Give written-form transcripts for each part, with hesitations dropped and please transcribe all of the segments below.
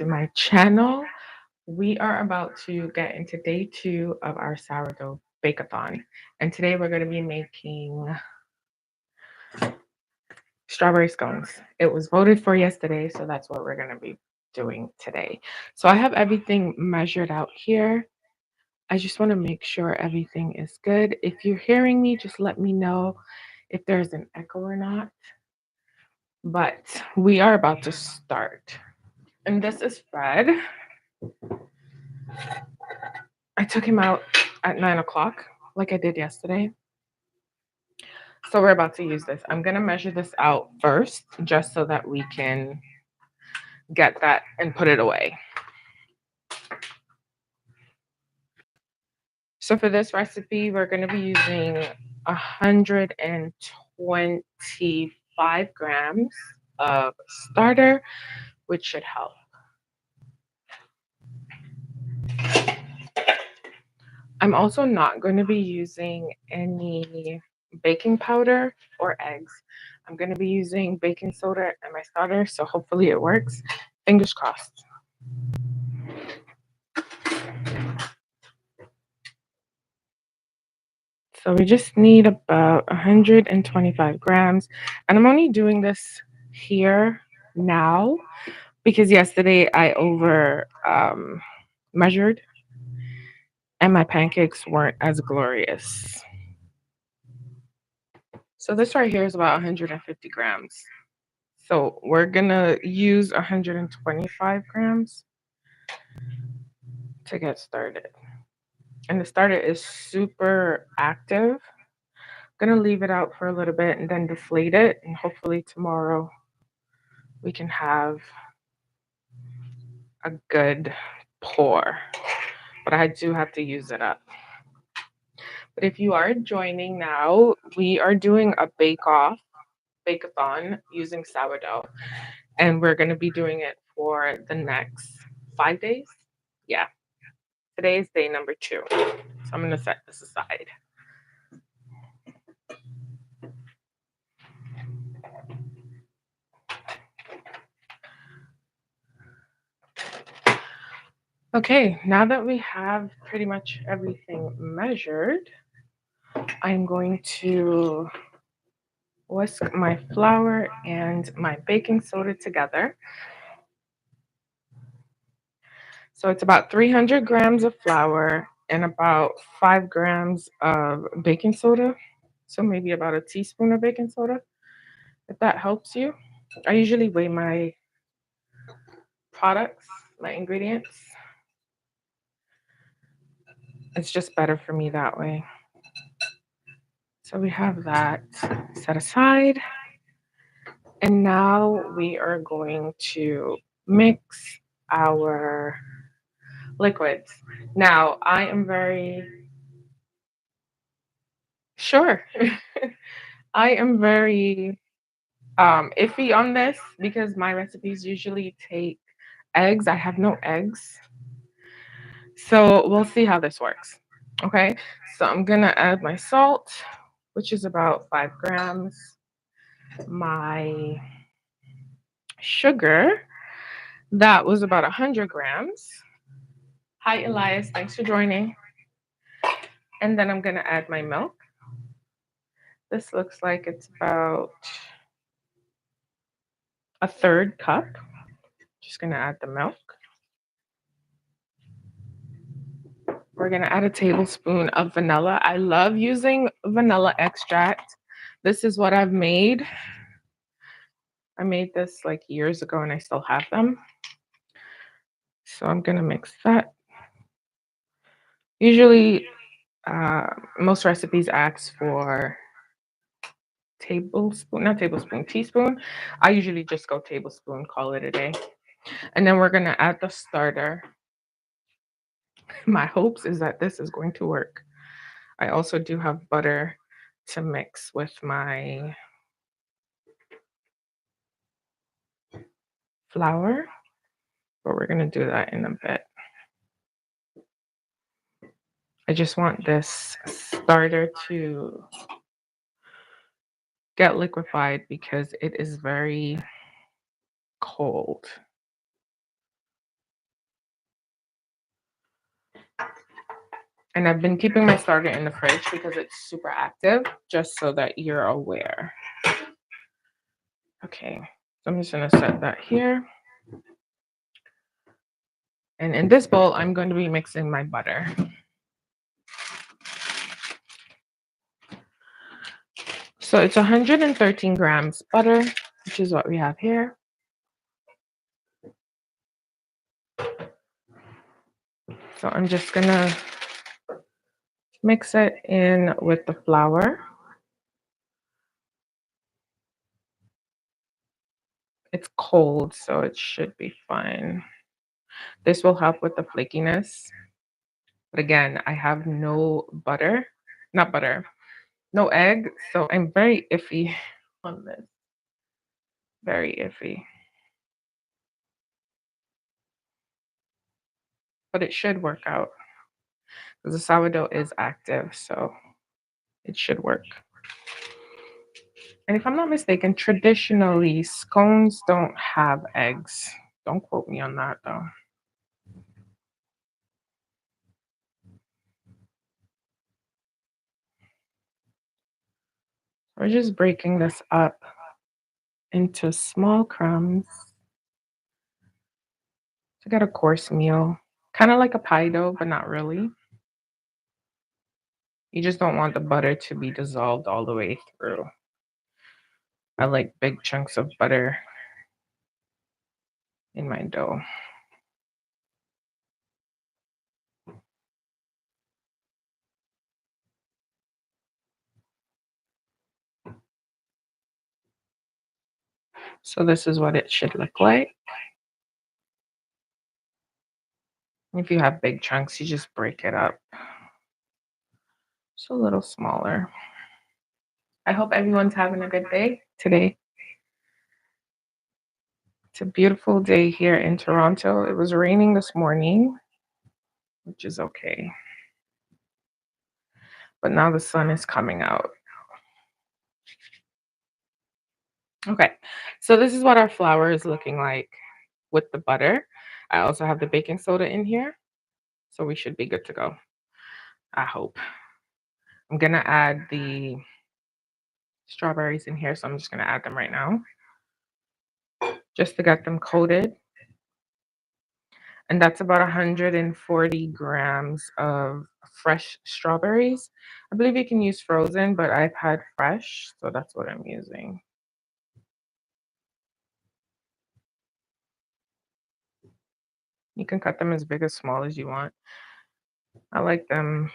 to my channel. We are about to get into day 2 of our sourdough bake-a-thon. And today we're going to be making strawberry scones. It was voted for yesterday, so that's what we're going to be doing today. So I have everything measured out here. I just want to make sure everything is good. If you're hearing me, just let me know if there's an echo or not. But we are about to start. And this is Fred. I took him out at 9 o'clock, like I did yesterday. So we're about to use this. I'm going to measure this out first, just so that we can get that and put it away. So for this recipe, we're going to be using 125 grams of starter, which should help. I'm also not going to be using any baking powder or eggs. I'm going to be using baking soda and my starter, so hopefully it works. Fingers crossed. So we just need about 125 grams. And I'm only doing this here now because yesterday I over measured and my pancakes weren't as glorious. So this right here is about 150 grams. So we're gonna use 125 grams to get started. And the starter is super active. Gonna leave it out for a little bit and then deflate it, and hopefully tomorrow we can have a good pour. But I do have to use it up. But if you are joining now, we are doing a bake-a-thon using sourdough. And we're gonna be doing it for the next 5 days. Yeah. Today is day number 2. So I'm gonna set this aside. Okay, now that we have pretty much everything measured, I'm going to whisk my flour and my baking soda together. So it's about 300 grams of flour and about 5 grams of baking soda. So maybe about a teaspoon of baking soda, if that helps you. I usually weigh my products, my ingredients. It's just better for me that way. So we have that set aside. And now we are going to mix our liquids. Now, I am very sure. I am very iffy on this because my recipes usually take eggs. I have no eggs. So we'll see how this works. Okay, so I'm gonna add my salt, which is about 5 grams, my sugar, that was about 100 grams. Hi, Elias, thanks for joining. And then I'm gonna add my milk. This looks like it's about a third cup. Just gonna add the milk. We're gonna add a tablespoon of vanilla. I love using vanilla extract. This is what I've made. I made this like years ago and I still have them. So I'm gonna mix that. Usually, most recipes ask for teaspoon. I usually just go tablespoon, call it a day. And then we're gonna add the starter. My hopes is that this is going to work. I also do have butter to mix with my flour, but we're gonna do that in a bit. I just want this starter to get liquefied because it is very cold. And I've been keeping my starter in the fridge because it's super active, just so that you're aware. Okay, so I'm just gonna set that here. And in this bowl, I'm going to be mixing my butter. So it's 113 grams butter, which is what we have here. So I'm just gonna mix it in with the flour. It's cold, so it should be fine. This will help with the flakiness. But again, I have no butter, not butter, no egg, so I'm very iffy on this. Very iffy. But it should work out because the sourdough is active, so it should work. And if I'm not mistaken, traditionally, scones don't have eggs. Don't quote me on that, though. We're just breaking this up into small crumbs to get a course meal. Kind of like a pie dough, but not really. You just don't want the butter to be dissolved all the way through. I like big chunks of butter in my dough. So this is what it should look like. If you have big chunks, you just break it up. It's a little smaller. I hope everyone's having a good day today. It's a beautiful day here in Toronto. It was raining this morning, which is okay. But now the sun is coming out. Okay, so this is what our flour is looking like with the butter. I also have the baking soda in here, so we should be good to go. I hope. I'm gonna add the strawberries in here, so I'm just gonna add them right now just to get them coated. And that's about 140 grams of fresh strawberries. I believe you can use frozen, but I've had fresh, so that's what I'm using. You can cut them as big as small as you want. I like them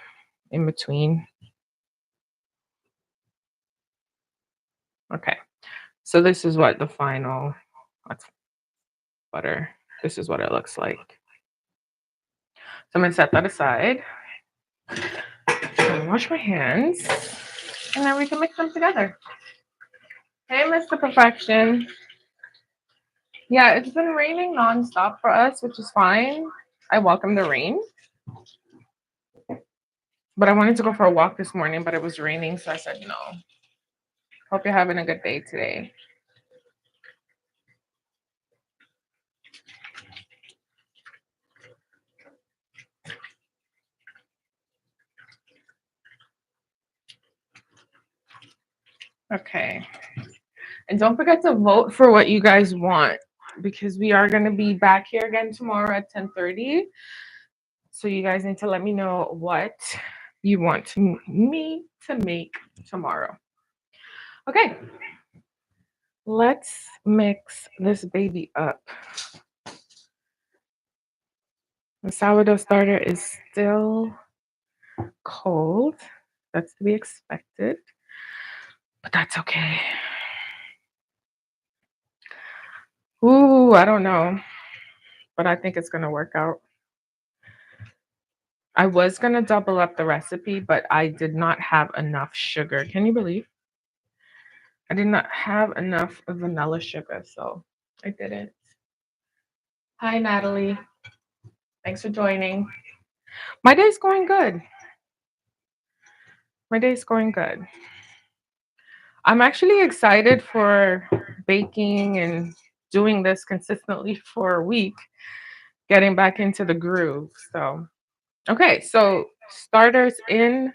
in between. Okay, so this is what the final, that's butter. This is what it looks like. So I'm gonna set that aside. I'm gonna wash my hands, and then we can mix them together. Hey, Mr. Perfection. Yeah, it's been raining nonstop for us, which is fine. I welcome the rain. But I wanted to go for a walk this morning, but it was raining, so I said no. Hope you're having a good day today. Okay. And don't forget to vote for what you guys want because we are going to be back here again tomorrow at 10:30. So you guys need to let me know what you want me to make tomorrow. Okay. Let's mix this baby up. The sourdough starter is still cold. That's to be expected, but that's okay. Ooh, I don't know, but I think it's gonna work out. I was gonna double up the recipe, but I did not have enough sugar. Can you believe? I did not have enough vanilla sugar, so I didn't. Hi, Natalie. Thanks for joining. My day's going good. My day's going good. I'm actually excited for baking and doing this consistently for a week, getting back into the groove. So, okay, so starters in,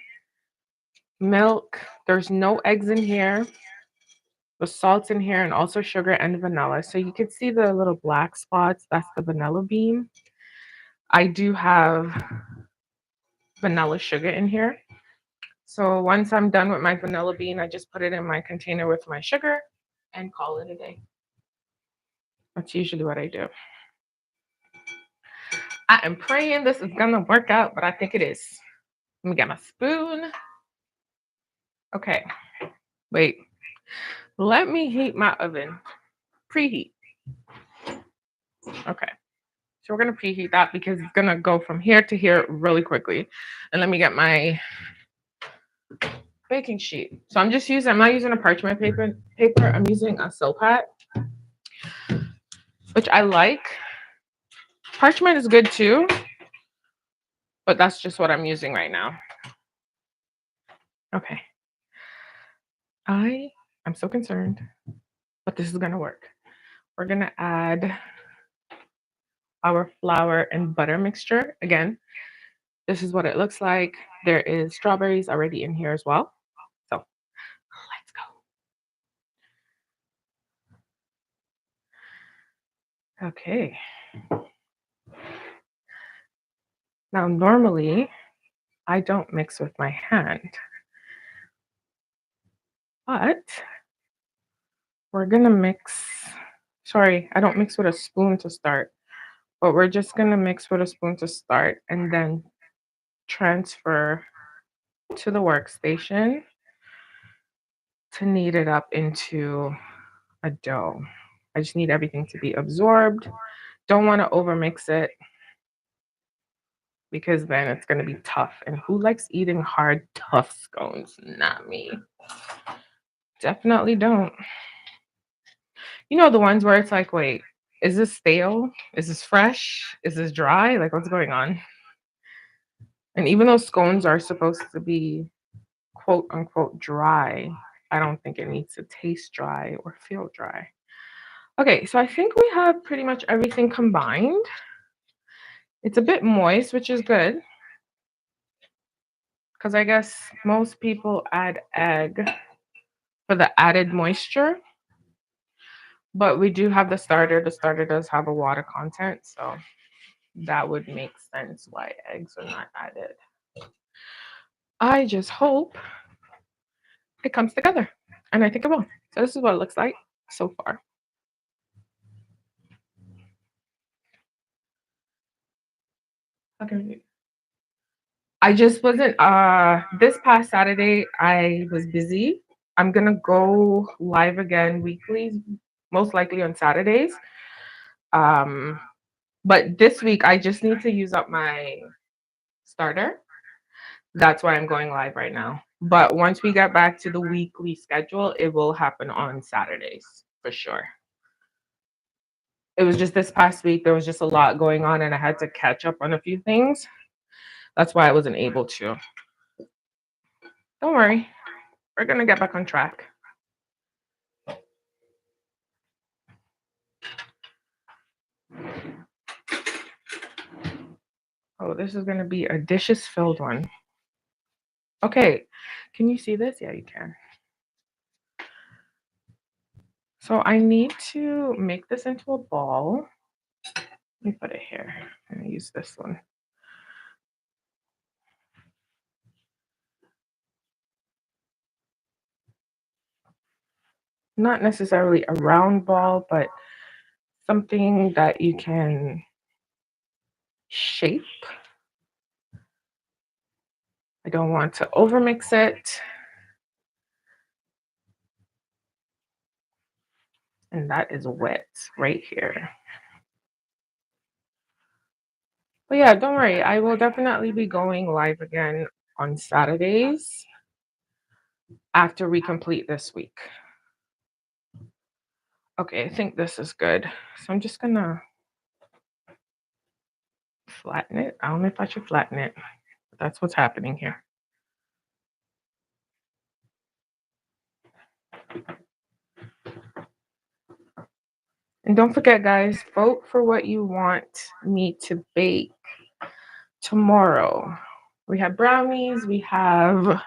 milk. There's no eggs in here. The salt's in here and also sugar and vanilla. So you can see the little black spots. That's the vanilla bean. I do have vanilla sugar in here. So once I'm done with my vanilla bean, I just put it in my container with my sugar and call it a day. That's usually what I do. I am praying this is gonna work out, but I think it is. Let me get my spoon. Okay, wait. Let me heat my oven. Preheat. Okay. So we're gonna preheat that because it's gonna go from here to here really quickly. And let me get my baking sheet. So I'm not using a parchment paper. I'm using a Silpat, which I like. Parchment is good too, but that's just what I'm using right now. Okay. I'm so concerned, but this is gonna work. We're gonna add our flour and butter mixture. Again, this is what it looks like. There is strawberries already in here as well. So let's go. Okay. Now, normally I don't mix with my hand, but we're gonna mix. Sorry, I don't mix with a spoon to start, but we're just gonna mix with a spoon to start and then transfer to the workstation to knead it up into a dough. I just need everything to be absorbed. Don't want to overmix it because then it's going to be tough. And who likes eating hard, tough scones? Not me. Definitely don't. You know, the ones where it's like, wait, is this stale? Is this fresh? Is this dry? Like, what's going on? And even though scones are supposed to be quote unquote dry, I don't think it needs to taste dry or feel dry. Okay, so I think we have pretty much everything combined. It's a bit moist, which is good because I guess most people add egg for the added moisture, but we do have the starter. The starter does have a water content, so that would make sense why eggs are not added. I just hope it comes together, and I think it will. So this is what it looks like so far. Okay. I just wasn't this past Saturday I was busy. I'm gonna go live again weekly, most likely on Saturdays. Um but this week I just need to use up my starter. That's why I'm going live right now. But once we get back to the weekly schedule, it will happen on Saturdays for sure. It was just this past week, there was just a lot going on and I had to catch up on a few things. That's why I wasn't able to. Don't worry, we're gonna get back on track. Oh, this is gonna be a dishes filled one. Okay, can you see this? Yeah, you can. So I need to make this into a ball. Let me put it here. I'm gonna use this one. Not necessarily a round ball, but something that you can shape. I don't want to overmix it. And that is wet right here. But yeah, don't worry. I will definitely be going live again on Saturdays after we complete this week. Okay, I think this is good. So I'm just gonna flatten it. I don't know if I should flatten it, but that's what's happening here. And don't forget, guys, vote for what you want me to bake tomorrow. We have brownies, we have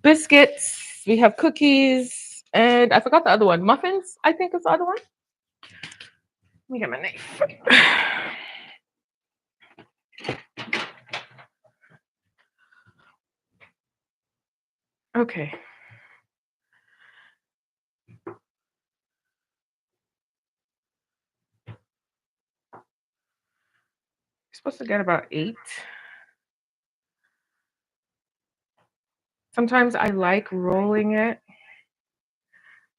biscuits, we have cookies, and I forgot the other one. Muffins, I think is the other one. Let me get my knife. Okay. You're supposed to get about 8. Sometimes I like rolling it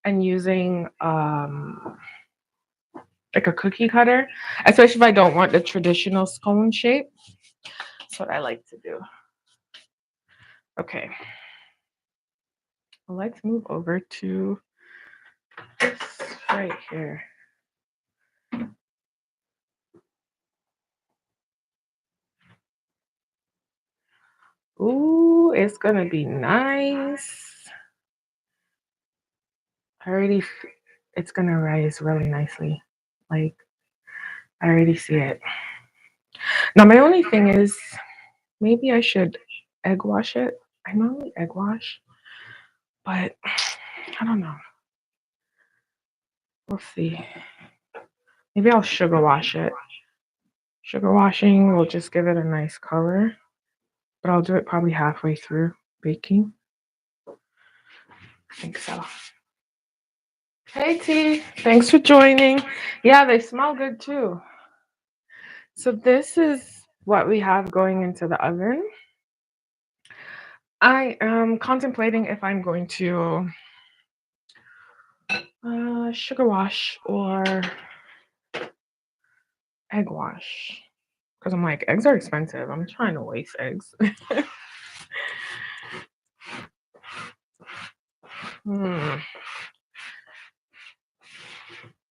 and using like a cookie cutter, especially if I don't want the traditional scone shape. That's what I like to do. Okay. Well, let's move over to this right here. Ooh, it's gonna be nice. It's gonna rise really nicely. Like, I already see it. Now, my only thing is maybe I should egg wash it. I normally egg wash, but I don't know. We'll see. Maybe I'll sugar wash it. Sugar washing will just give it a nice color, but I'll do it probably halfway through baking. I think so. Hey T, thanks for joining. Yeah, they smell good too. So this is what we have going into the oven. I am contemplating if I'm going to sugar wash or egg wash. Because I'm like, eggs are expensive. I'm trying to waste eggs.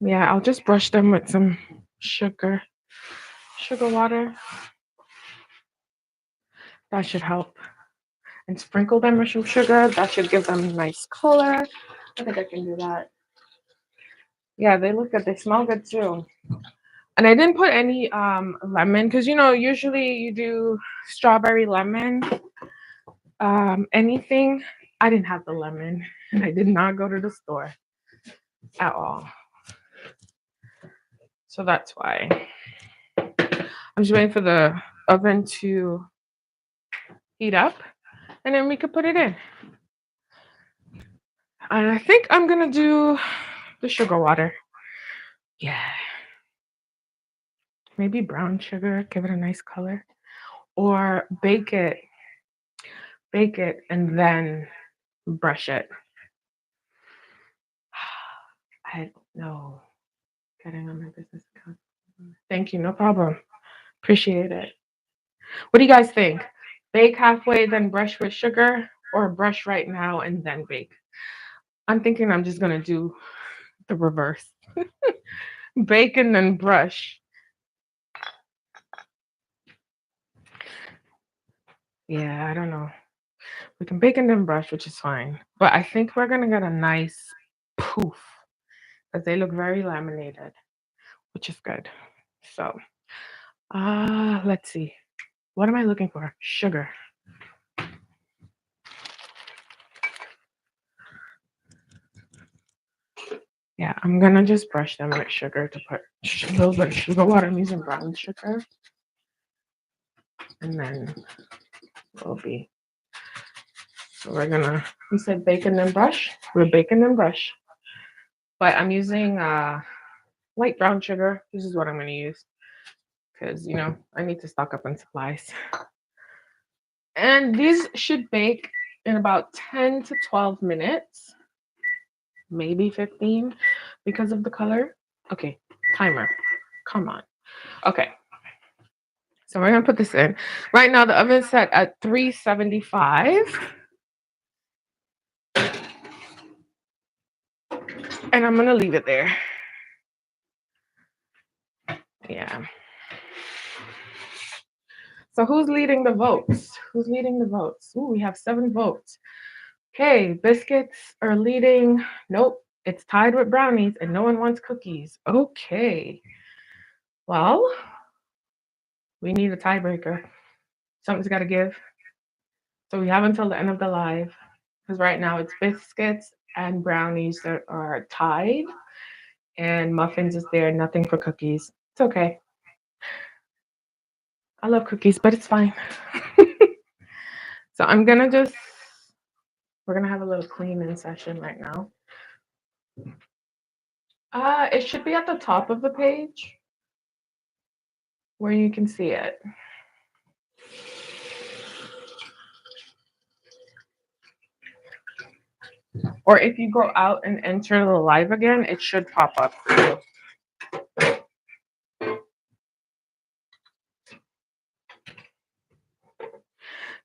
Yeah, I'll just brush them with some sugar water. That should help. And sprinkle them with some sugar. That should give them a nice color. I think I can do that. Yeah, they look good. They smell good too. And I didn't put any lemon because usually you do strawberry lemon. Anything. I didn't have the lemon. And I did not go to the store at all. So that's why. I'm just waiting for the oven to heat up and then we could put it in. And I think I'm gonna do the sugar water. Yeah. Maybe brown sugar, give it a nice color. Or bake it and then brush it. I know. Getting on my business account. Thank you, no problem. Appreciate it. What do you guys think? Bake halfway, then brush with sugar, or brush right now and then bake? I'm thinking I'm just gonna do the reverse. Bake and then brush. Yeah, I don't know. We can bake and then brush, which is fine. But I think we're gonna get a nice poof because they look very laminated, which is good. So, let's see. What am I looking for? Sugar. Yeah, I'm gonna just brush them with sugar to put a little bit of sugar water. I'm using brown sugar. And then will be. So we said bake and then brush. We're baking and brush. But I'm using light brown sugar. This is what I'm gonna use. Because, I need to stock up on supplies. And these should bake in about 10 to 12 minutes. Maybe 15 because of the color. Okay, timer. Come on. Okay. So we're gonna put this in. Right now the oven's set at 375. And I'm gonna leave it there. Yeah. So who's leading the votes? Who's leading the votes? Ooh, we have 7 votes. Okay, biscuits are leading. Nope, it's tied with brownies and no one wants cookies. Okay. Well, we need a tiebreaker. Something's got to give. So we have until the end of the live because right now it's biscuits and brownies that are tied, and muffins is there, nothing for cookies. It's okay. I love cookies, but it's fine. So I'm gonna just, we're gonna have a little cleaning session right now. It should be at the top of the page where you can see it. Or if you go out and enter the live again, it should pop up for you.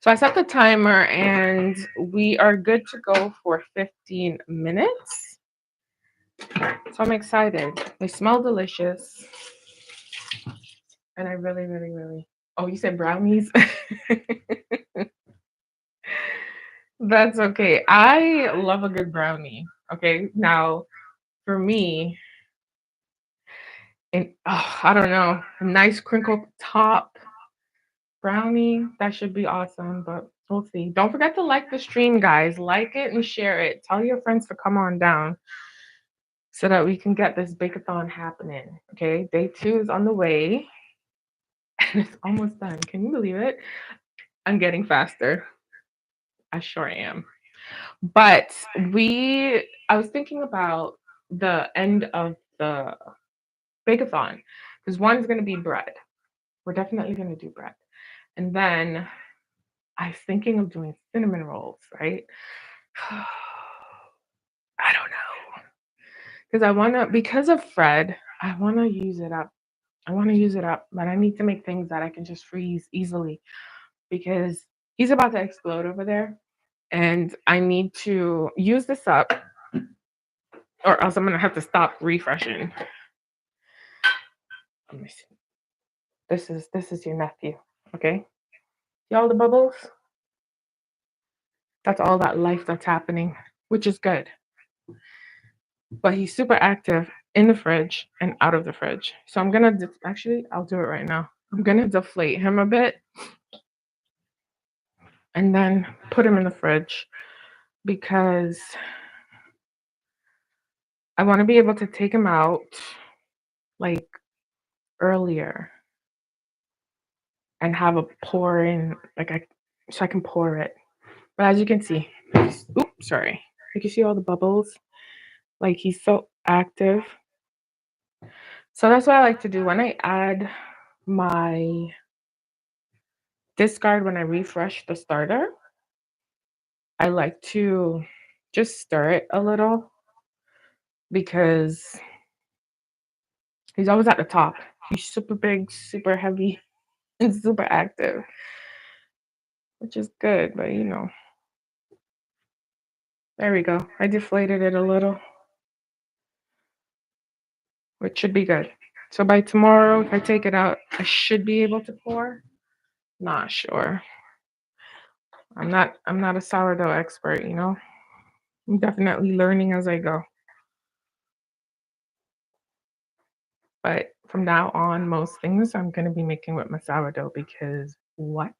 So I set the timer and we are good to go for 15 minutes. So I'm excited. They smell delicious. And I really, really, really. Oh, you said brownies? That's okay. I love a good brownie. Okay. Now, for me, and I don't know, a nice crinkled top brownie, that should be awesome, but we'll see. Don't forget to like the stream, guys. Like it and share it. Tell your friends to come on down so that we can get this bake-a-thon happening. Okay, day 2 is on the way and it's almost done. Can you believe it? I'm getting faster. I sure am. But I was thinking about the end of the bake-a-thon because one's going to be bread. We're definitely going to do bread. And then I was thinking of doing cinnamon rolls, right? I don't know. Because because of Fred, I want to use it up. I want to use it up, but I need to make things that I can just freeze easily because he's about to explode over there. And I need to use this up or else I'm going to have to stop refreshing. Let me see. This is your nephew, okay? See all the bubbles? That's all that life that's happening, which is good. But he's super active in the fridge and out of the fridge. So I'm gonna actually I'll do it right now. I'm gonna deflate him a bit and then put him in the fridge because I want to be able to take him out like earlier and have a pour in so I can pour it. But as you can see, oops, sorry. You can see all the bubbles. Like he's so active. So that's what I like to do when I add my discard when I refresh the starter. I like to just stir it a little because he's always at the top. He's super big, super heavy, and super active, which is good, but there we go. I deflated it a little, which should be good. So by tomorrow, if I take it out, I should be able to pour. Not sure. I'm not a sourdough expert, I'm definitely learning as I go. But from now on, most things I'm going to be making with my sourdough because what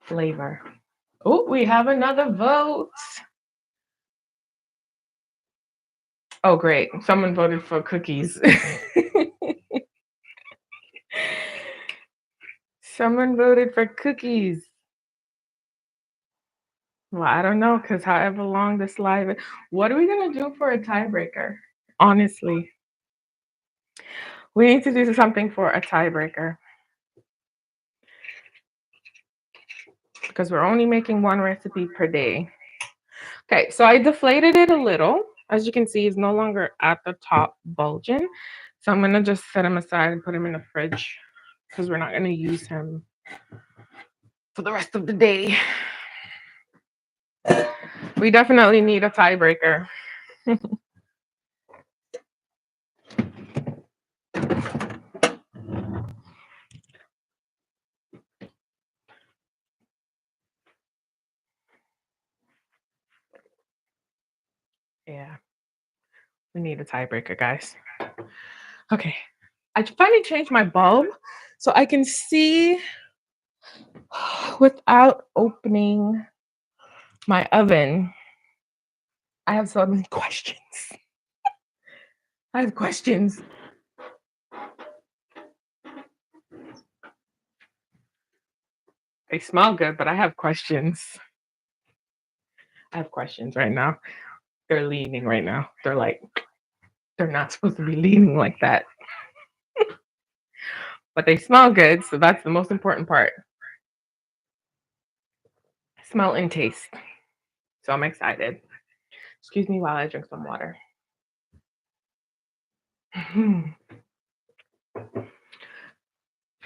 flavor? Oh, we have another vote. Oh, great. Someone voted for cookies. Someone voted for cookies. Well, I don't know because however long this live is, what are we going to do for a tiebreaker? Honestly, we need to do something for a tiebreaker because we're only making one recipe per day. Okay, so I deflated it a little. As you can see, he's no longer at the top bulging. So I'm going to just set him aside and put him in the fridge because we're not going to use him for the rest of the day. We definitely need a tiebreaker. Yeah, we need a tiebreaker, guys. Okay, I finally changed my bulb so I can see Without opening my oven, I have so many questions. I have questions. They smell good, but I have questions. I have questions right now. They're leaning right now. They're like, they're not supposed to be leaning like that. But they smell good, so that's the most important part. Smell and taste. So I'm excited. Excuse me while I drink some water.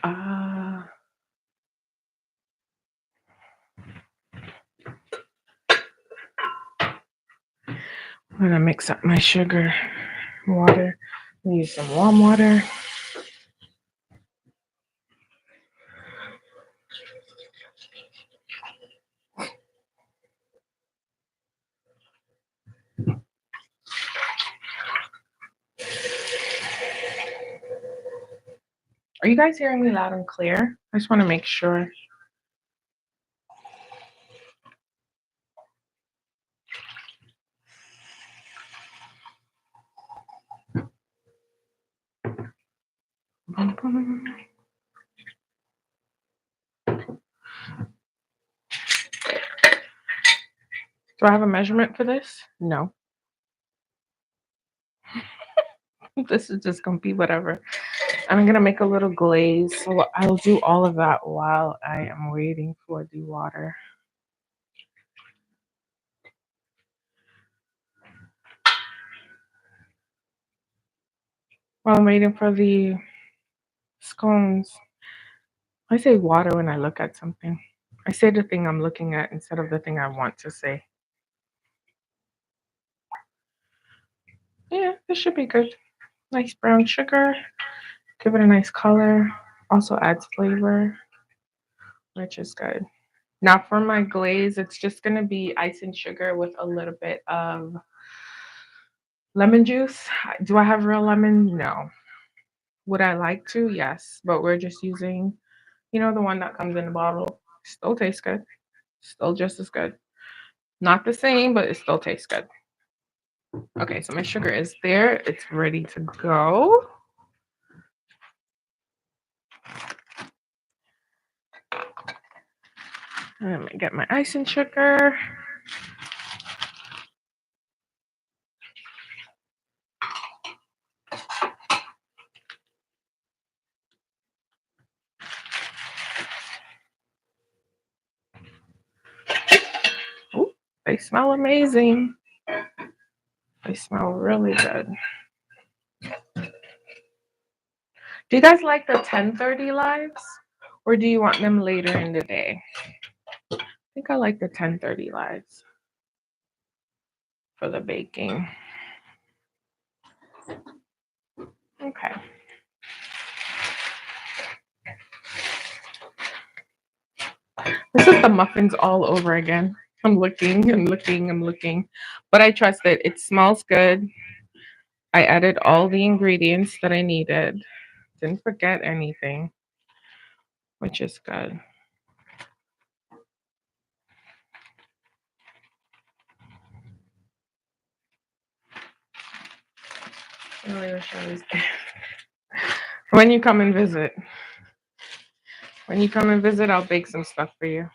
uh, I'm gonna mix up my sugar, water. Use some warm water. Are you guys hearing me loud and clear? I just want to make sure. Do I have a measurement for this? No. This is just gonna be whatever. I'm gonna make a little glaze, so I'll do all of that while I am waiting for the water. While I'm waiting for the scones, I say water when I look at something. I say the thing I'm looking at instead of the thing I want to say. Yeah, this should be good. Nice brown sugar. Give it a nice color. Also adds flavor, which is good. Now for my glaze, it's just gonna be ice and sugar with a little bit of lemon juice. Do I have real lemon? No. Would I like to? Yes. But we're just using, the one that comes in a bottle. Still tastes good. Still just as good. Not the same, but it still tastes good. Okay, so my sugar is there. It's ready to go. I'm gonna get my ice and sugar. Ooh, they smell amazing. They smell really good. Do you guys like the 10:30 lives? Or do you want them later in the day? I think I like the 10:30 lives for the baking. Okay. This is the muffins all over again. I'm looking. But I trust it. It smells good. I added all the ingredients that I needed. Didn't forget anything, which is good. When you come and visit. When you come and visit, I'll bake some stuff for you.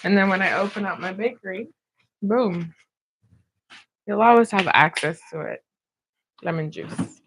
And then when I open up my bakery, boom, you'll always have access to it. Lemon juice.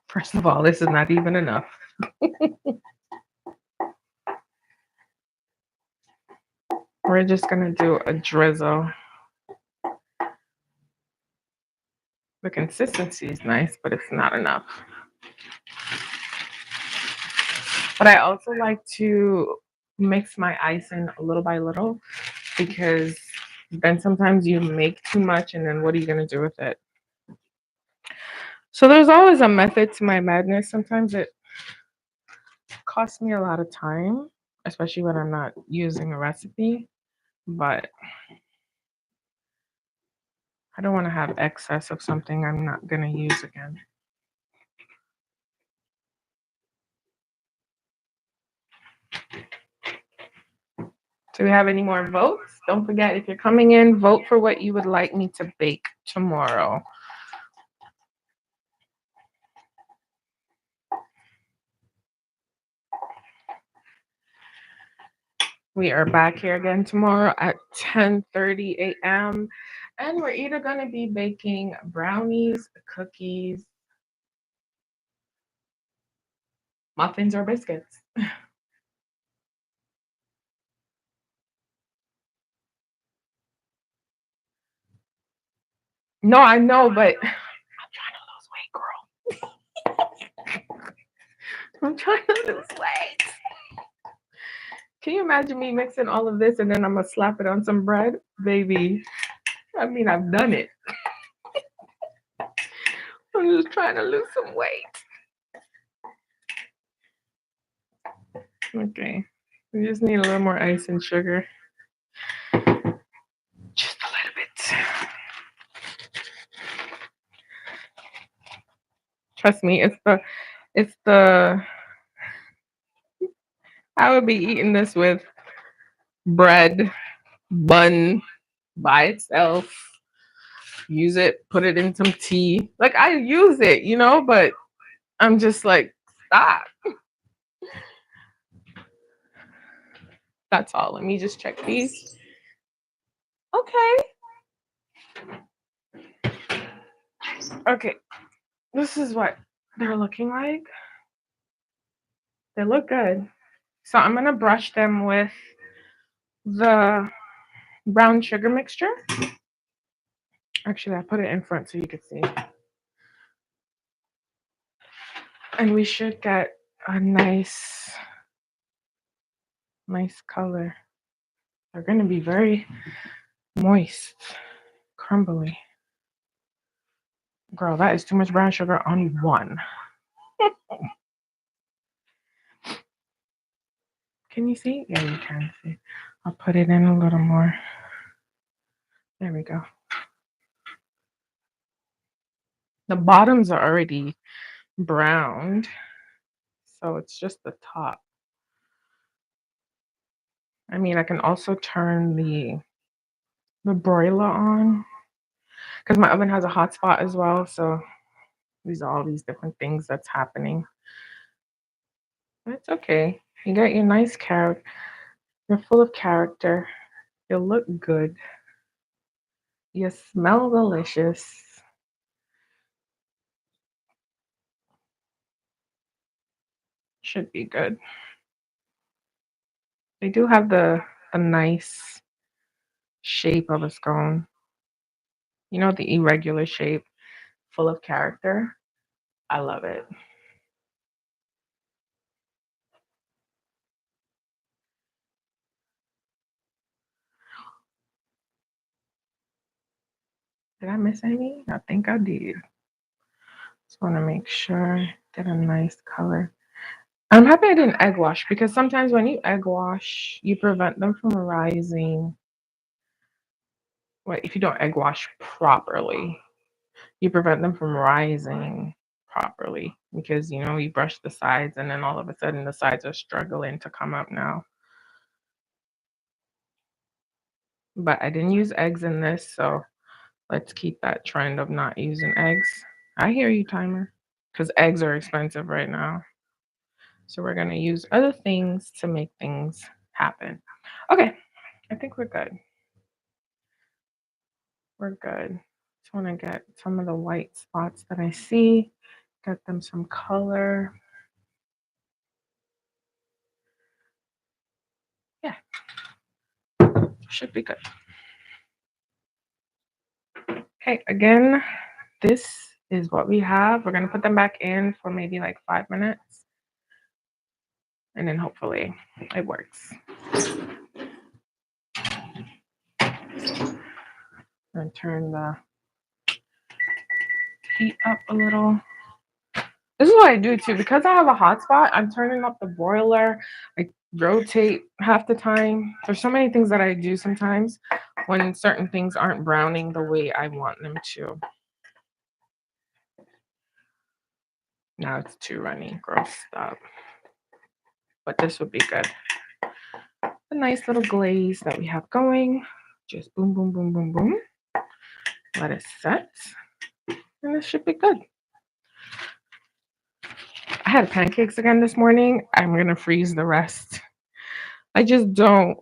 First of all, this is not even enough. We're just gonna do a drizzle The consistency is nice, but it's not enough. But I also like to mix my icing little by little because then sometimes you make too much and then what are you going to do with it? So there's always a method to my madness. Sometimes it costs me a lot of time, especially when I'm not using a recipe, but I don't want to have excess of something I'm not going to use again. Do we have any more votes? Don't forget, if you're coming in, vote for what you would like me to bake tomorrow. We are back here again tomorrow at 10:30 a.m. And we're either going to be baking brownies, cookies, muffins, or biscuits. No, I know, but I'm trying to lose weight, girl. I'm trying to lose weight. Can you imagine me mixing all of this and then I'm going to slap it on some bread? Baby, I mean, I've done it. I'm just trying to lose some weight. Okay. We just need a little more ice and sugar. Just a little bit. Trust me, it's the I would be eating this with bread, bun by itself. Use it, put it in some tea. Like I use it, but I'm just like, stop. That's all. Let me just check these. Okay. Okay. This is what they're looking like. They look good. So I'm gonna brush them with the brown sugar mixture. Actually, I put it in front so you could see. And we should get a nice color. They're gonna be very moist, crumbly. Girl, that is too much brown sugar on one. Can you see? Yeah, you can see. I'll put it in a little more. There we go. The bottoms are already browned, so it's just the top. I mean, I can also turn the broiler on because my oven has a hot spot as well. So these are all these different things that's happening. But it's okay. You got your nice character. You're full of character. You look good. You smell delicious. Should be good. They do have the a nice shape of a scone. The irregular shape, full of character. I love it. Did I miss any? I think I did. Just want to make sure get a nice color. I'm happy I didn't egg wash because sometimes when you egg wash, you prevent them from rising. Well, if you don't egg wash properly, you prevent them from rising properly because you brush the sides and then all of a sudden the sides are struggling to come up now. But I didn't use eggs in this, so let's keep that trend of not using eggs. I hear you, timer, because eggs are expensive right now. So we're going to use other things to make things happen. Okay, I think we're good. We're good. Just want to get some of the white spots that I see, get them some color. Yeah, should be good. Okay, again, this is what we have. We're gonna put them back in for maybe like 5 minutes, and then hopefully it works. And turn the heat up a little. This is what I do too. Because I have a hotspot, I'm turning up the broiler. I rotate half the time. There's so many things that I do sometimes when certain things aren't browning the way I want them to. Now it's too runny. Gross, stop. But this would be good. A nice little glaze that we have going. Just boom, boom, boom, boom, boom. Let it set. And this should be good. I had pancakes again this morning. I'm going to freeze the rest. I just don't.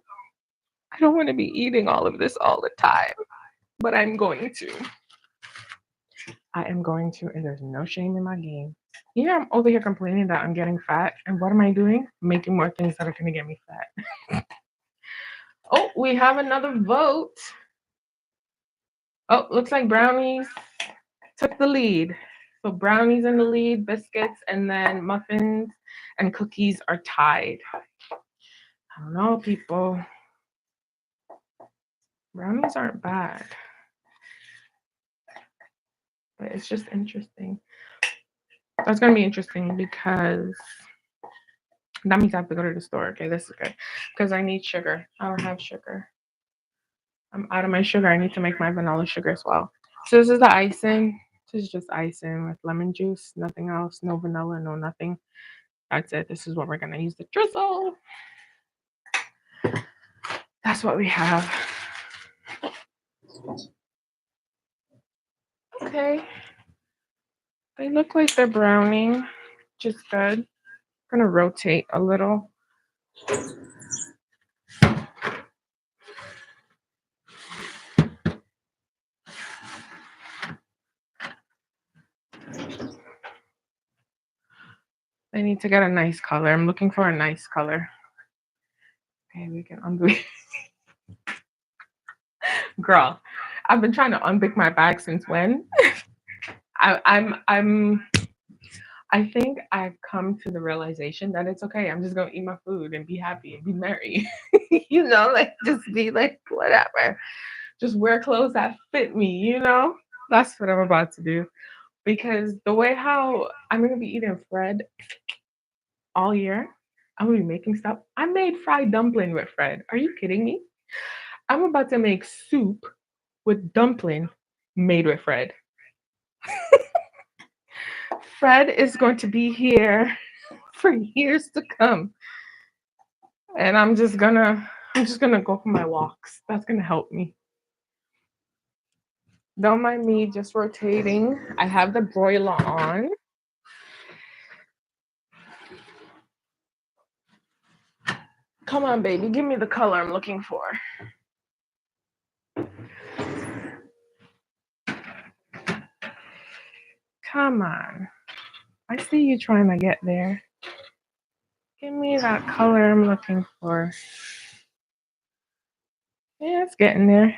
I don't want to be eating all of this all the time. But I'm going to. I am going to. And there's no shame in my game. Yeah, I'm over here complaining that I'm getting fat. And what am I doing? Making more things that are going to get me fat. Oh, we have another vote. Oh, looks like brownies took the lead. So brownies in the lead, biscuits, and then muffins and cookies are tied. I don't know, people. Brownies aren't bad. But it's just interesting. That's going to be interesting because that means I have to go to the store. Okay, this is good. Because I need sugar. I don't have sugar. I'm out of my sugar. I need to make my vanilla sugar as well. So this is the icing. This is just icing with lemon juice. Nothing else. No vanilla, no nothing. That's it. This is what we're going to use the drizzle. That's what we have. Okay. They look like they're browning, which is good. I'm going to rotate a little. I need to get a nice color. I'm looking for a nice color. Okay, we can unbake. Girl, I've been trying to unpick my bag since when? I think I've come to the realization that it's okay. I'm just gonna eat my food and be happy and be merry. Like just be like whatever. Just wear clothes that fit me, That's what I'm about to do. Because the way how I'm gonna be eating Fred all year, I'm gonna be making stuff. I made fried dumpling with Fred. Are you kidding me? I'm about to make soup with dumpling made with Fred. Fred is going to be here for years to come. And I'm just gonna go for my walks. That's gonna help me. Don't mind me just rotating. I have the broiler on. Come on, baby, give me the color I'm looking for. Come on. I see you trying to get there. Give me that color I'm looking for. Yeah, it's getting there.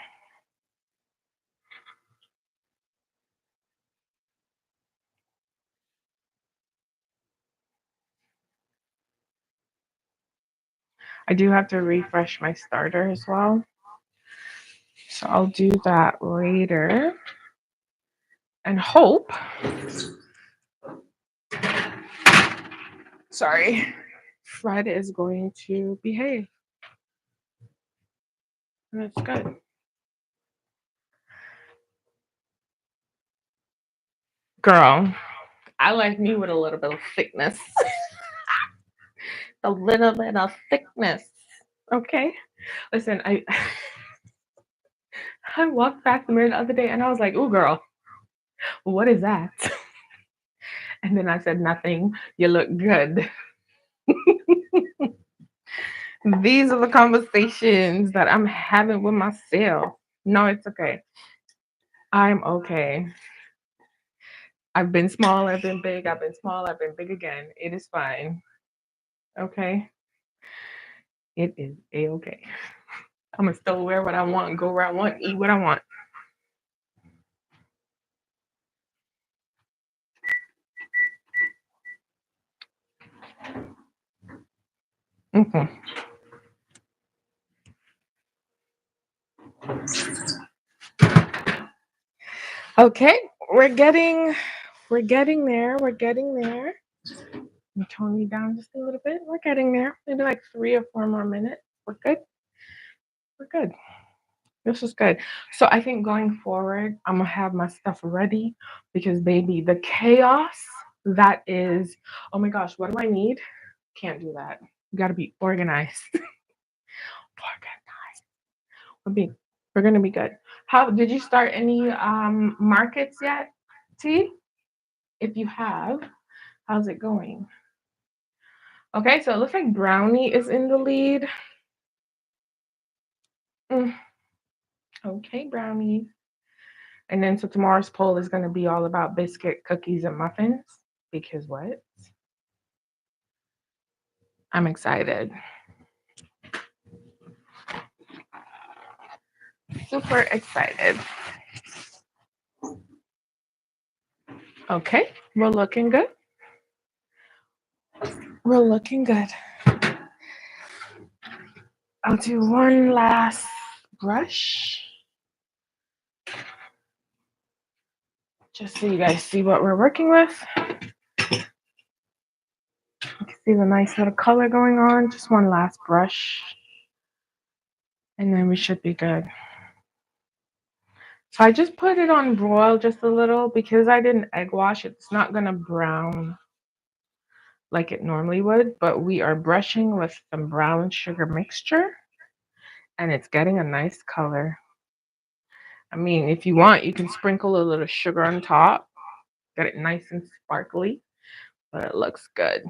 I do have to refresh my starter as well. So I'll do that later and hope. Sorry. Fred is going to behave. And that's good. Girl, I like me with a little bit of thickness. A little bit of thickness. Okay? Listen, I walked past the mirror the other day and I was like, ooh, girl, what is that? And then I said, nothing. You look good. These are the conversations that I'm having with myself. No, it's okay. I'm okay. I've been small, I've been big, I've been small, I've been big again. It is fine. Okay? It is a-okay. I'm gonna still wear what I want, go where I want, eat what I want. Mhm. Okay, we're getting there. We're getting there. I'm toning down just a little bit. We're getting there. Maybe like 3 or 4 more minutes. We're good. We're good. This is good. So I think going forward, I'm gonna have my stuff ready because baby, the chaos that is, oh my gosh, what do I need? Can't do that. You gotta be organized. Organized. We're gonna be good. How did you start any markets yet? T? If you have, how's it going? Okay, so it looks like Brownie is in the lead. Mm, okay, Brownie. And then so tomorrow's poll is going to be all about biscuit, cookies, and muffins. Because what? I'm excited. Super excited. Okay, we're looking good. We're looking good. I'll do one last brush. Just so you guys see what we're working with. You can see the nice little color going on. Just one last brush. And then we should be good. So I just put it on broil just a little because I didn't egg wash. It's not going to brown like it normally would, but we are brushing with some brown sugar mixture and it's getting a nice color. I mean, if you want, you can sprinkle a little sugar on top, get it nice and sparkly, but it looks good.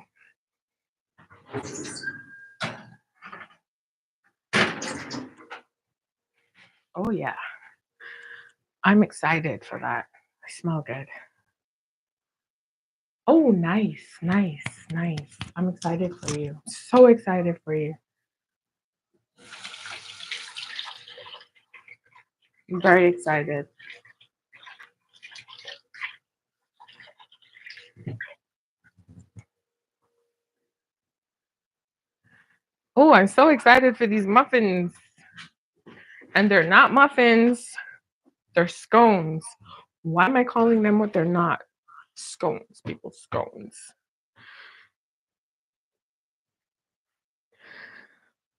Oh, yeah. I'm excited for that. I smell good. Oh, nice, nice, nice. I'm excited for you. So excited for you. I'm very excited. Oh, I'm so excited for these muffins. And they're not muffins, they're scones. Why am I calling them what they're not? Scones, people, scones.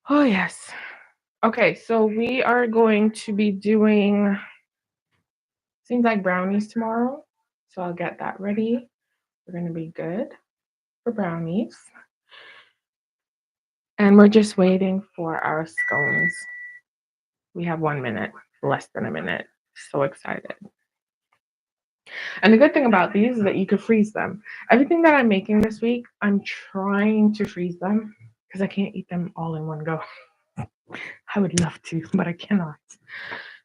Oh, yes. Okay, so we are going to be doing, seems like brownies tomorrow. So I'll get that ready. We're going to be good for brownies. And we're just waiting for our scones. We have 1 minute, less than a minute. So excited. And the good thing about these is that you could freeze them. Everything that I'm making this week, I'm trying to freeze them because I can't eat them all in one go. I would love to, but I cannot.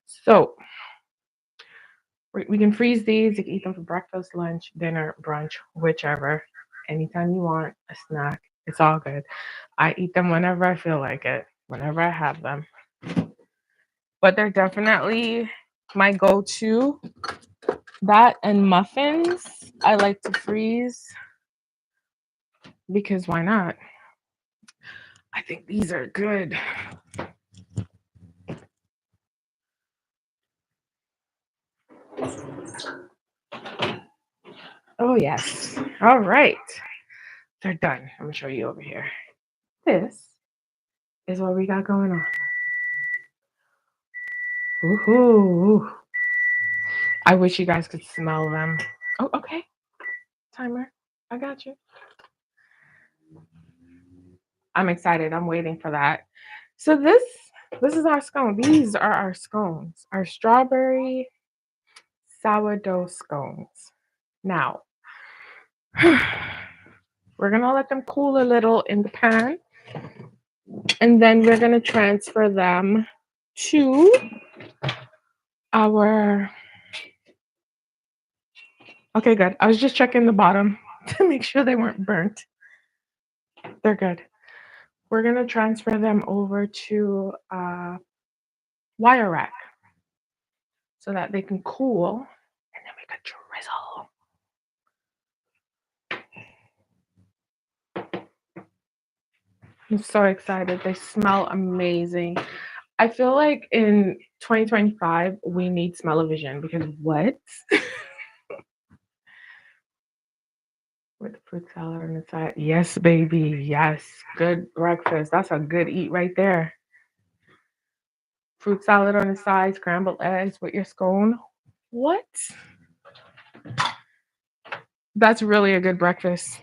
So we can freeze these. You can eat them for breakfast, lunch, dinner, brunch, whichever. Anytime you want a snack, it's all good. I eat them whenever I feel like it, whenever I have them. But they're definitely my go-to. That and muffins, I like to freeze because why not? I think these are good. Oh, yes. All right. They're done. I'm going to show you over here. This is what we got going on. Woohoo. I wish you guys could smell them. Oh, okay. Timer. I got you. I'm excited. I'm waiting for that. So this is our scone. These are our scones. Our strawberry sourdough scones. Now, we're going to let them cool a little in the pan. And then we're going to transfer them to our. Okay, good. I was just checking the bottom to make sure they weren't burnt. They're good. We're going to transfer them over to wire rack so that they can cool. And then we could drizzle. I'm so excited. They smell amazing. I feel like in 2025 we need smell-o-vision because what? With the fruit salad on the side. Yes, baby. Yes. Good breakfast. That's a good eat right there. Fruit salad on the side, scrambled eggs with your scone. What? That's really a good breakfast.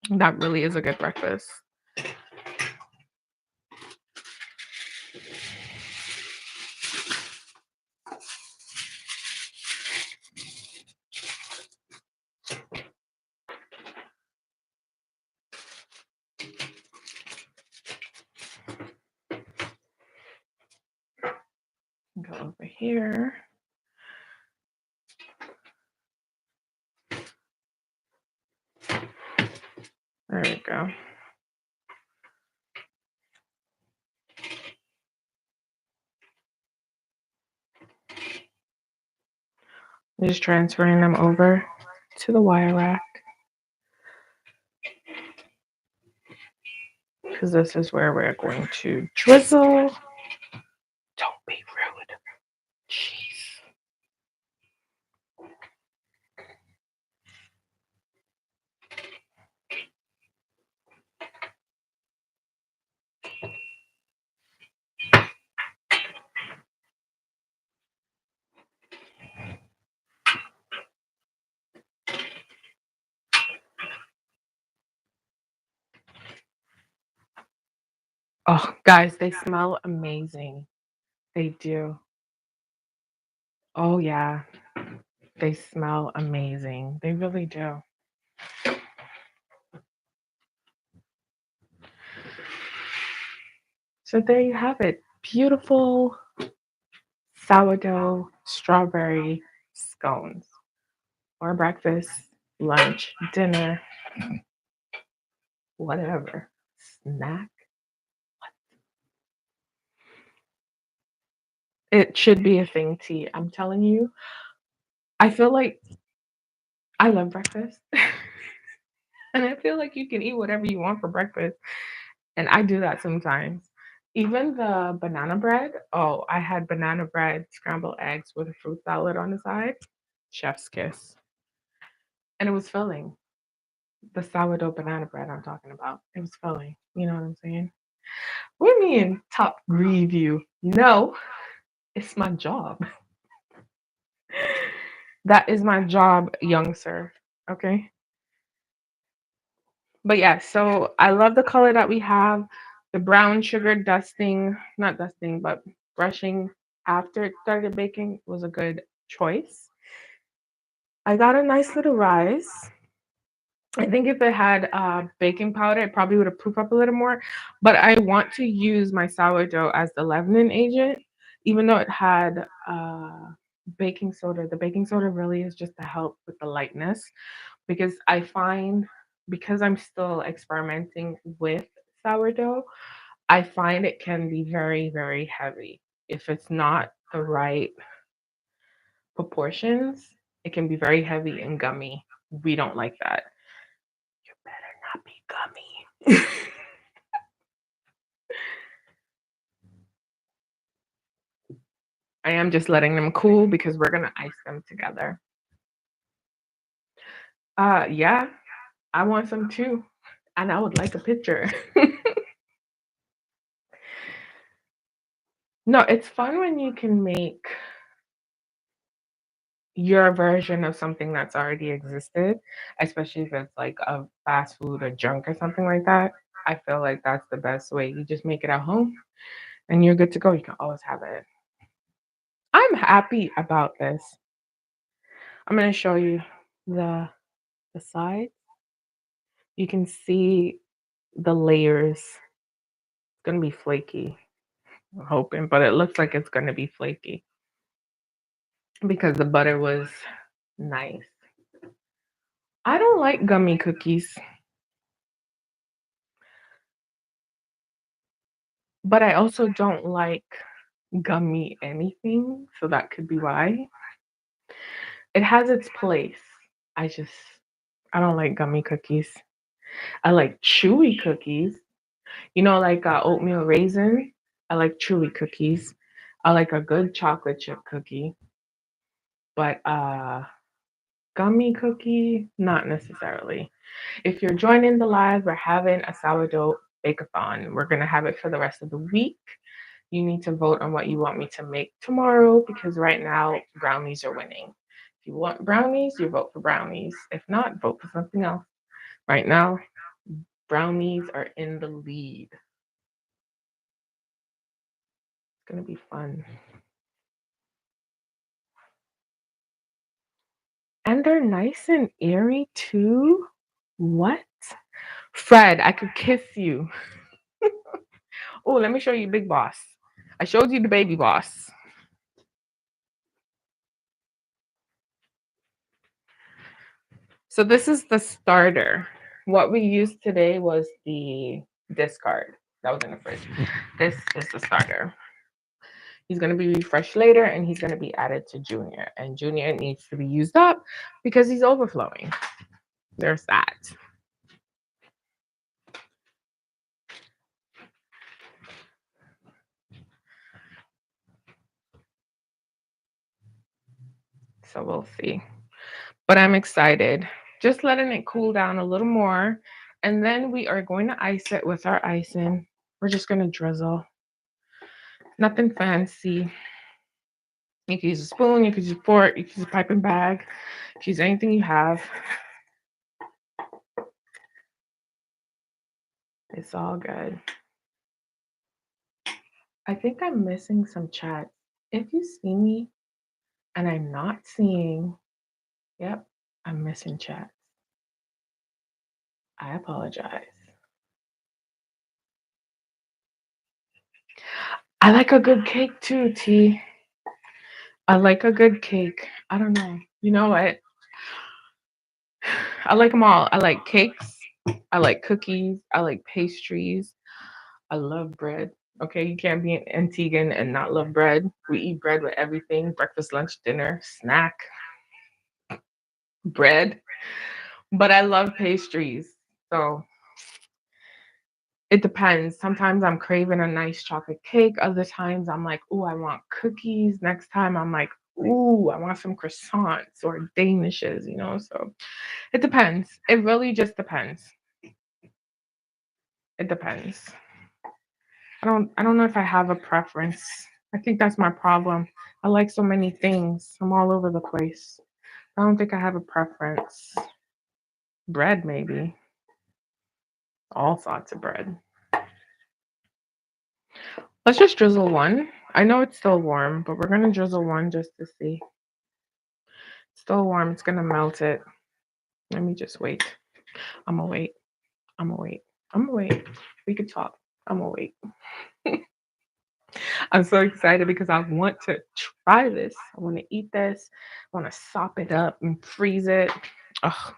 That really is a good breakfast. Go over here. There we go. Just transferring them over to the wire rack because this is where we're going to drizzle. Don't be rude. Jeez. Oh, guys, they smell amazing. They do. Oh, yeah. They smell amazing. They really do. So there you have it. Beautiful sourdough strawberry scones for breakfast, lunch, dinner, whatever. Snack. It should be a thing, T. I'm telling you. I feel like I love breakfast. And I feel like you can eat whatever you want for breakfast. And I do that sometimes. Even the banana bread. Oh, I had banana bread, scrambled eggs with a fruit salad on the side. Chef's kiss. And it was filling. The sourdough banana bread I'm talking about. It was filling. You know what I'm saying? What do you mean top review? No, it's my job. That is my job, young sir. Okay. But yeah, so I love the color that we have. The brown sugar dusting, not dusting, but brushing after it started baking was a good choice. I got a nice little rise. I think if it had baking powder, it probably would have poofed up a little more. But I want to use my sourdough as the leavening agent, even though it had baking soda. The baking soda really is just to help with the lightness because I find because I'm still experimenting with sourdough, I find it can be very, very heavy. If it's not the right proportions, it can be very heavy and gummy. We don't like that. You better not be gummy. I am just letting them cool because we're gonna ice them together. Yeah, I want some too. And I would like a picture. No, it's fun when you can make your version of something that's already existed, especially if it's like a fast food or junk or something like that. I feel like that's the best way. You just make it at home and you're good to go. You can always have it. I'm happy about this. I'm gonna show you the the side. You can see the layers. It's gonna be flaky. I'm hoping, but it looks like it's gonna be flaky because the butter was nice. I don't like gummy cookies, but I also don't like gummy anything, so that could be why. It has its place. I just I don't like gummy cookies. I like chewy cookies. Like oatmeal raisin. I like chewy cookies. I like a good chocolate chip cookie, but gummy cookie, not necessarily. If you're joining the live, we're having a sourdough bake-a-thon. We're gonna have it for the rest of the week. You need to vote on what you want me to make tomorrow because right now brownies are winning. If you want brownies, you vote for brownies. If not, vote for something else. Right now, brownies are in the lead. It's gonna be fun. And they're nice and airy too. What? Fred, I could kiss you. Oh, let me show you Big Boss. I showed you the baby boss. So this is the starter. What we used today was the discard that was in the fridge. This is the starter. He's going to be refreshed later and he's going to be added to Junior. And Junior needs to be used up because he's overflowing. There's that. So we'll see. But I'm excited. Just letting it cool down a little more. And then we are going to ice it with our icing. We're just going to drizzle. Nothing fancy. You can use a spoon, you can use a fork, you can use a piping bag, you can use anything you have. It's all good. I think I'm missing some chat. If you see me and I'm not seeing, yep, I'm missing chat. I apologize. I like a good cake too, T. I like a good cake. I don't know. You know what? I like them all. I like cakes. I like cookies. I like pastries. I love bread. Okay, you can't be an Antiguan and not love bread. We eat bread with everything: breakfast, lunch, dinner, snack, bread. But I love pastries. So it depends. Sometimes I'm craving a nice chocolate cake. Other times I'm like, oh, I want cookies. Next time I'm like, ooh, I want some croissants or danishes. So it depends. It really just depends. It depends. I don't know if I have a preference. I think that's my problem. I like so many things. I'm all over the place. I don't think I have a preference. Bread maybe. All sorts of bread. Let's just drizzle one. I know it's still warm, but we're gonna drizzle one just to see. It's still warm, it's gonna melt it. Let me just wait. I'm gonna wait. I'm gonna wait. I'm gonna wait. We could talk. I'm gonna wait. I'm so excited because I want to try this. I want to eat this. I want to sop it up and freeze it. Oh,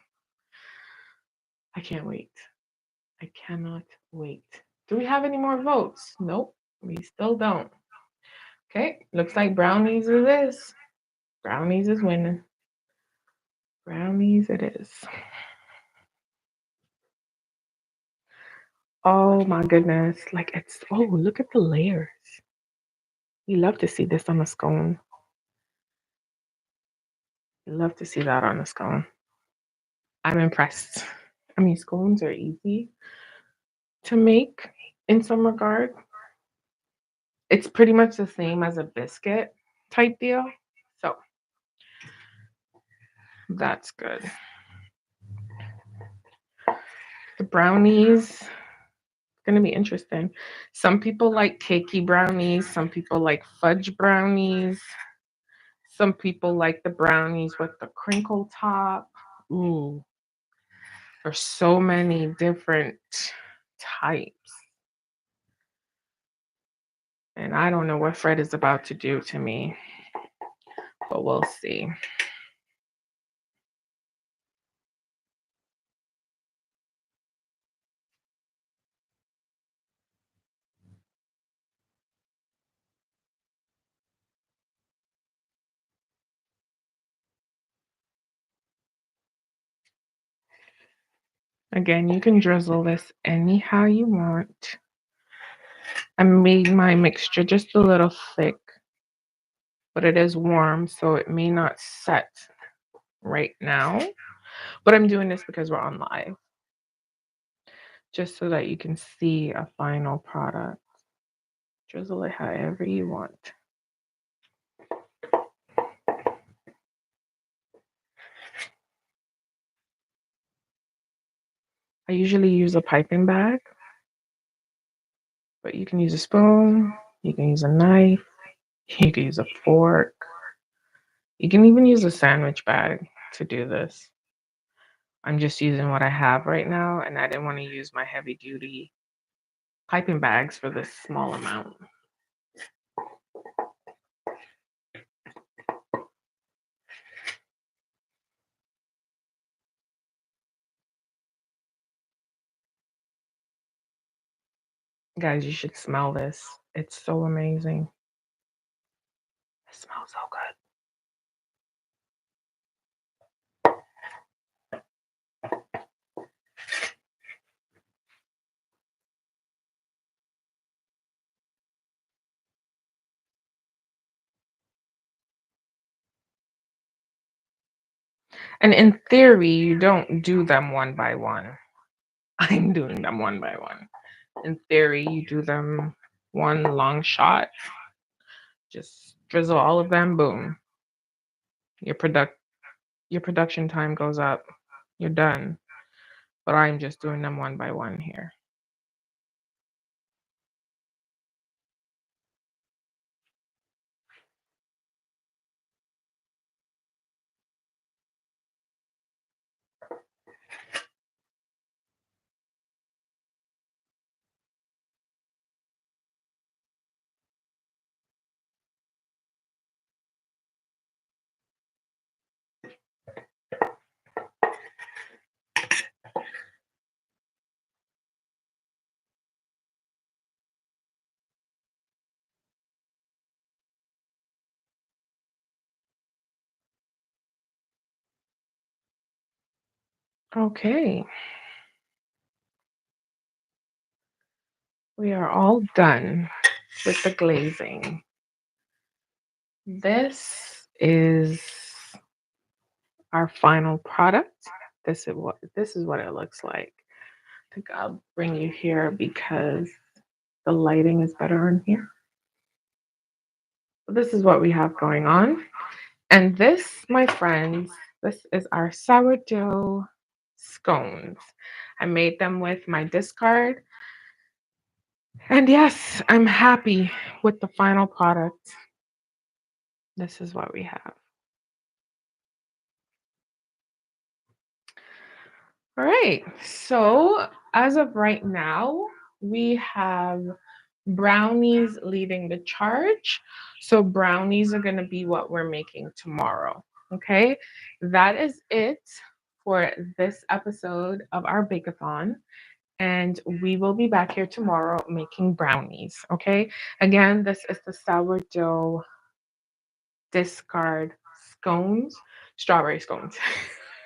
I can't wait. I cannot wait. Do we have any more votes? Nope, we still don't. Okay, looks like brownies it is. Brownies is winning. Brownies it is. Oh my goodness. Like look at the layers. You love to see this on a scone. You love to see that on a scone. I'm impressed. I mean, scones are easy to make in some regard. It's pretty much the same as a biscuit type deal. So that's good. The brownies gonna be interesting. Some people like cakey brownies, some people like fudge brownies, some people like the brownies with the crinkle top. Ooh, there's so many different types. And I don't know what Fred is about to do to me, but we'll see. Again, you can drizzle this anyhow you want. I made my mixture just a little thick, but it is warm, so it may not set right now. But I'm doing this because we're on live, just so that you can see a final product. Drizzle it however you want. I usually use a piping bag, but you can use a spoon, you can use a knife, you can use a fork, you can even use a sandwich bag to do this. I'm just using what I have right now, and I didn't want to use my heavy duty piping bags for this small amount. Guys, you should smell this. It's so amazing. It smells so good. And in theory, you don't do them one by one. I'm doing them one by one. In theory, you do them one long shot. Just drizzle all of them, boom. Your production time goes up. You're done. But I'm just doing them one by one here. Okay. We are all done with the glazing. This is our final product. This is what it looks like. I think I'll bring you here because the lighting is better in here. This is what we have going on. And this, my friends, this is our sourdough scones. I made them with my discard. And yes, I'm happy with the final product. This is what we have. All right. So, as of right now, we have brownies leading the charge. So, brownies are going to be what we're making tomorrow. Okay. That is it for this episode of our bake-a-thon. And we will be back here tomorrow making brownies. Okay. Again, this is the sourdough discard scones, strawberry scones.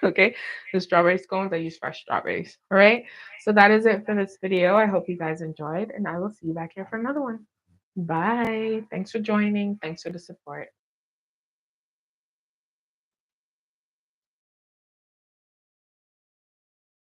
Okay, the strawberry scones, I use fresh strawberries. All right, so that is it for this video. I hope you guys enjoyed, and I will see you back here for another one. Bye. Thanks for joining. Thanks for the support.